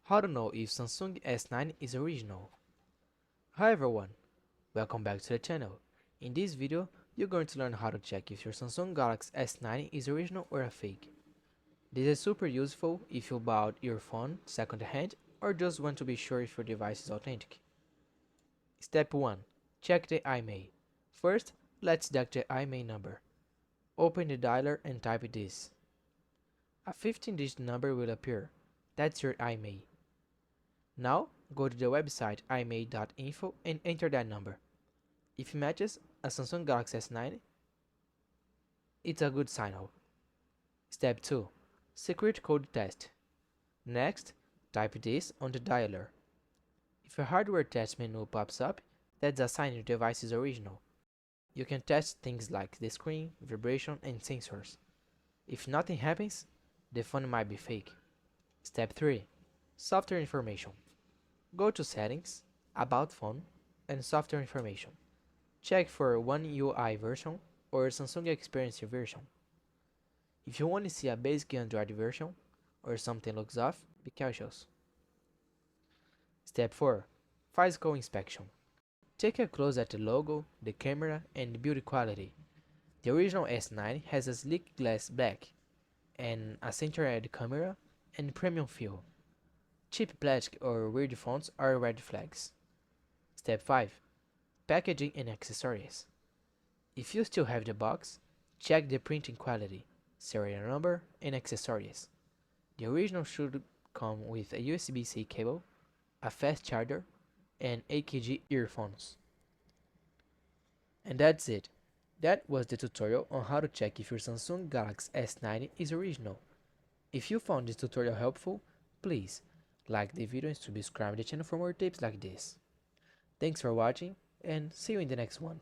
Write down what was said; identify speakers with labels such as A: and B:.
A: How to know if Samsung S9 is original. Hi everyone, welcome back to the channel. In this video, you're going to learn how to check if your Samsung Galaxy S9 is original or a fake. This is super useful if you bought your phone second hand or just want to be sure if your device is authentic. Step 1. Check the IMEI. First, let's deduct the IMEI number. Open the dialer and type this. A 15-digit number will appear. That's your IMEI. Now, go to the website imei.info and enter that number. If it matches a Samsung Galaxy S9, it's a good signal. Step 2. Secret code test. Next, type this on the dialer. If a hardware test menu pops up, that's a sign your device is original. You can test things like the screen, vibration, and sensors. If nothing happens, the phone might be fake. Step 3. Software information. Go to Settings, About Phone, and Software Information. Check for One UI version or Samsung Experience version. If you only see a basic Android version or something looks off, be cautious. Step 4. Physical inspection. Take a close at the logo, the camera, and build quality. The original S9 has a sleek glass back and a center-edge camera and premium feel. Cheap plastic or weird fonts are red flags. Step 5. Packaging and accessories. If you still have the box, check the printing quality, serial number, and accessories. The original should come with a USB-C cable, a fast charger, and AKG earphones. And that's it. That was the tutorial on how to check if your Samsung Galaxy S9 is original. If you found this tutorial helpful, please like the video and subscribe to the channel for more tips like this. Thanks for watching and see you in the next one.